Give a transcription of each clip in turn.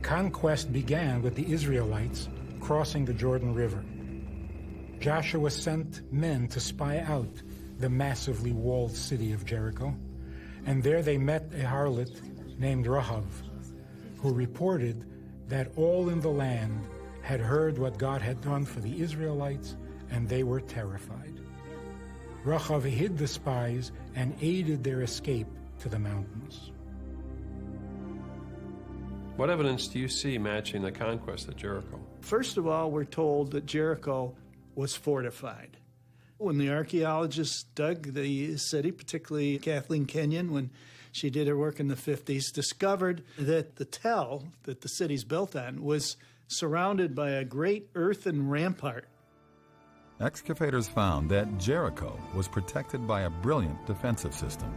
conquest began with the Israelites crossing the Jordan River. Joshua sent men to spy out the massively walled city of Jericho, and there they met a harlot named Rahab, who reported that all in the land had heard what God had done for the Israelites, and they were terrified. Rahab hid the spies and aided their escape to the mountains. What evidence do you see matching the conquest of Jericho? First of all, we're told that Jericho was fortified. When the archaeologists dug the city, particularly Kathleen Kenyon, when she did her work in the 50s, discovered that the tell that the city's built on was surrounded by a great earthen rampart. Excavators found that Jericho was protected by a brilliant defensive system.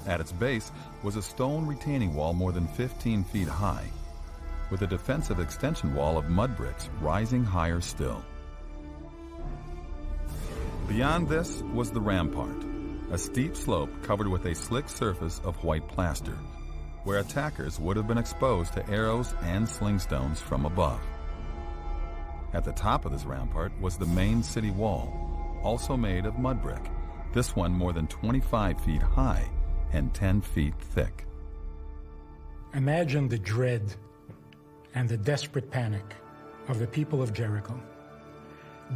At its base was a stone retaining wall more than 15 feet high, with a defensive extension wall of mud bricks rising higher still. Beyond this was the rampart, a steep slope covered with a slick surface of white plaster, where attackers would have been exposed to arrows and sling stones from above. At the top of this rampart was the main city wall, also made of mud brick, this one more than 25 feet high and 10 feet thick. Imagine the dread and the desperate panic of the people of Jericho.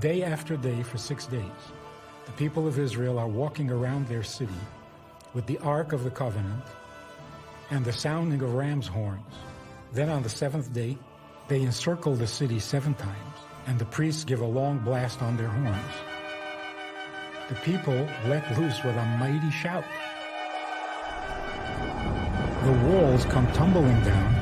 Day after day for 6 days, the people of Israel are walking around their city with the Ark of the Covenant and the sounding of ram's horns. Then on the seventh day, they encircle the city 7 times, and the priests give a long blast on their horns. The people let loose with a mighty shout. The walls come tumbling down,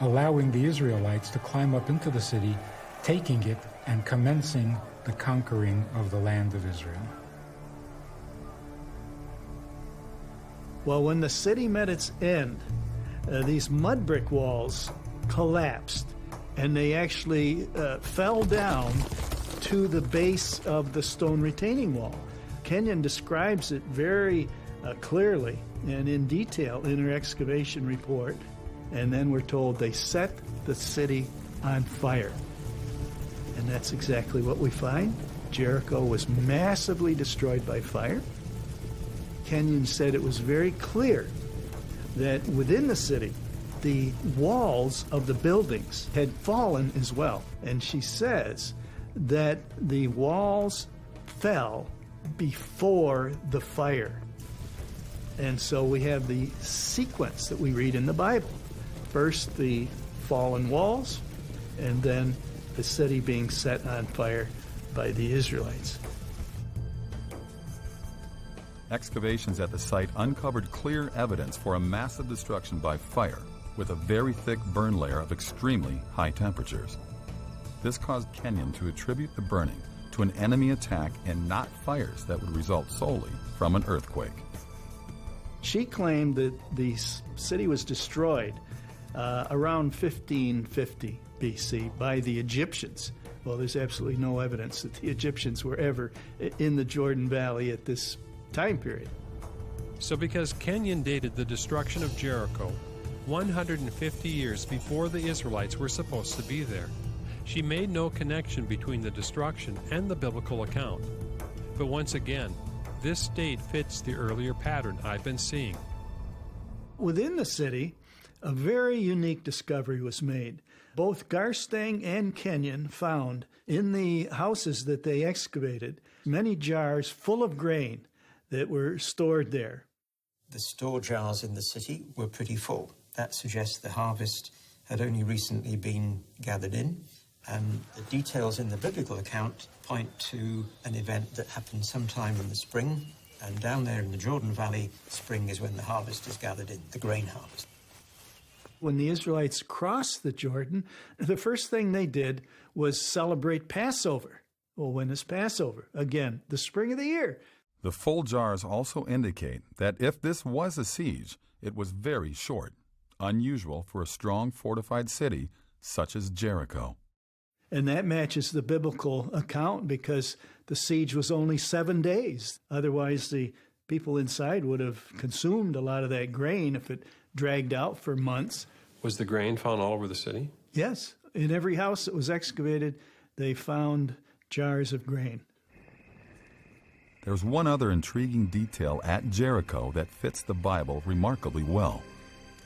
allowing the Israelites to climb up into the city, taking it and commencing the conquering of the land of Israel. Well, when the city met its end, these mud brick walls collapsed, and they actually fell down to the base of the stone retaining wall. Kenyon describes it very clearly and in detail in her excavation report. And then we're told they set the city on fire. And that's exactly what we find. Jericho was massively destroyed by fire. Kenyon said it was very clear that within the city, the walls of the buildings had fallen as well. And she says that the walls fell before the fire. And so we have the sequence that we read in the Bible. First, the fallen walls, and then the city being set on fire by the Israelites. Excavations at the site uncovered clear evidence for a massive destruction by fire with a very thick burn layer of extremely high temperatures. This caused Kenyon to attribute the burning to an enemy attack and not fires that would result solely from an earthquake. She claimed that the city was destroyed around 1550 BC by the Egyptians. Well, there's absolutely no evidence that the Egyptians were ever in the Jordan Valley at this time period. So because Kenyon dated the destruction of Jericho 150 years before the Israelites were supposed to be there, she made no connection between the destruction and the biblical account. But once again, this date fits the earlier pattern I've been seeing. Within the city, a very unique discovery was made. Both Garstang and Kenyon found in the houses that they excavated many jars full of grain that were stored there. The store jars in the city were pretty full. That suggests the harvest had only recently been gathered in, and the details in the biblical account point to an event that happened sometime in the spring, and down there in the Jordan Valley, spring is when the harvest is gathered in, the grain harvest. When the Israelites crossed the Jordan, the first thing they did was celebrate Passover. Well, when is Passover? Again, the spring of the year. The full jars also indicate that if this was a siege, it was very short, unusual for a strong fortified city such as Jericho. And that matches the biblical account because the siege was only 7 days. Otherwise, the people inside would have consumed a lot of that grain if it dragged out for months. Was the grain found all over the city? Yes. In every house that was excavated, they found jars of grain. There's one other intriguing detail at Jericho that fits the Bible remarkably well.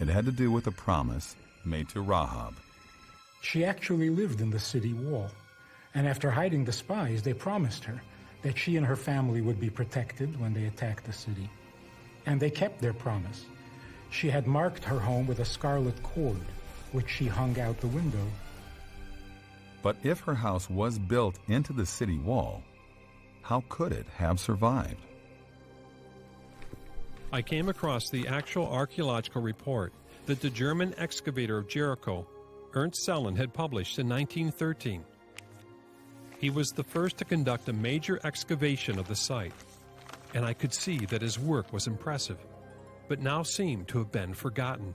It had to do with a promise made to Rahab. She actually lived in the city wall, and after hiding the spies, they promised her that she and her family would be protected when they attacked the city. And they kept their promise. She had marked her home with a scarlet cord, which she hung out the window. But if her house was built into the city wall, how could it have survived? I came across the actual archaeological report that the German excavator of Jericho, Ernst Sellen, had published in 1913. He was the first to conduct a major excavation of the site, and I could see that his work was impressive, but now seemed to have been forgotten.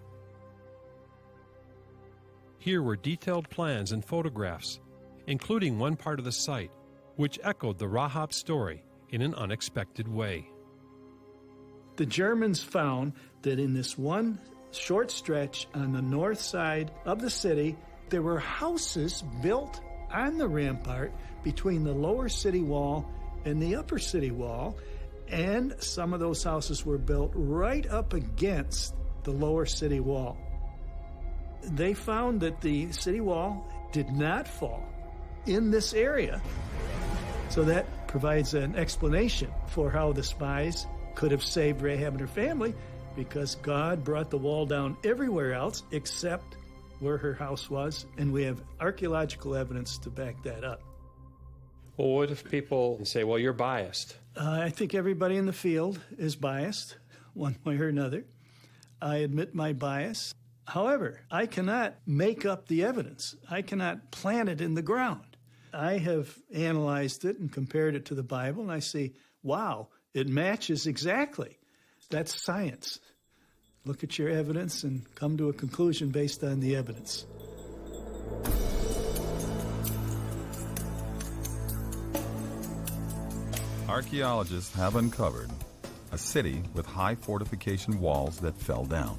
Here were detailed plans and photographs, including one part of the site, which echoed the Rahab story in an unexpected way. The Germans found that in this one short stretch on the north side of the city, there were houses built on the rampart between the lower city wall and the upper city wall, and some of those houses were built right up against the lower city wall. They found that the city wall did not fall in this area. So that provides an explanation for how the spies could have saved Rahab and her family, because God brought the wall down everywhere else except where her house was, and we have archaeological evidence to back that up. Well, what if people say, well, you're biased? I think everybody in the field is biased, one way or another. I admit my bias. However, I cannot make up the evidence. I cannot plant it in the ground. I have analyzed it and compared it to the Bible, and I see, wow, it matches exactly. That's science. Look at your evidence and come to a conclusion based on the evidence. Archaeologists have uncovered a city with high fortification walls that fell down,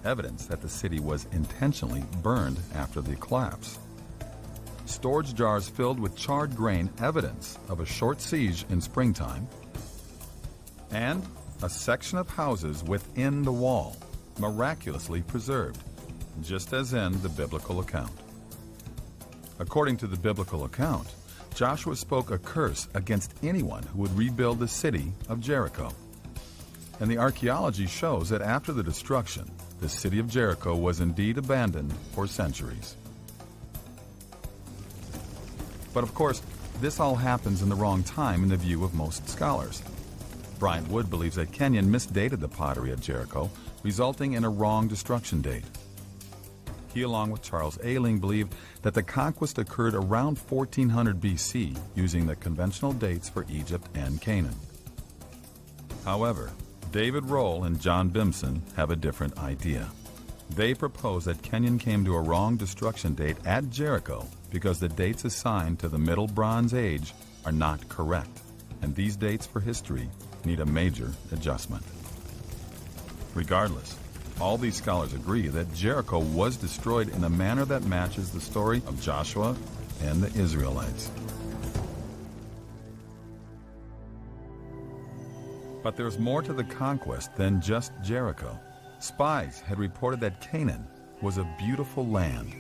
evidence that the city was intentionally burned after the collapse. Storage jars filled with charred grain, evidence of a short siege in springtime, and a section of houses within the wall, miraculously preserved, just as in the biblical account. According to the biblical account, Joshua spoke a curse against anyone who would rebuild the city of Jericho. And the archaeology shows that after the destruction, the city of Jericho was indeed abandoned for centuries. But of course, this all happens in the wrong time in the view of most scholars. Bryant Wood believes that Kenyon misdated the pottery at Jericho, resulting in a wrong destruction date. He, along with Charles Ayling, believe that the conquest occurred around 1400 BC using the conventional dates for Egypt and Canaan. However, David Roll and John Bimson have a different idea. They propose that Kenyon came to a wrong destruction date at Jericho because the dates assigned to the Middle Bronze Age are not correct, and these dates for history need a major adjustment. Regardless, all these scholars agree that Jericho was destroyed in a manner that matches the story of Joshua and the Israelites. But there's more to the conquest than just Jericho. Spies had reported that Canaan was a beautiful land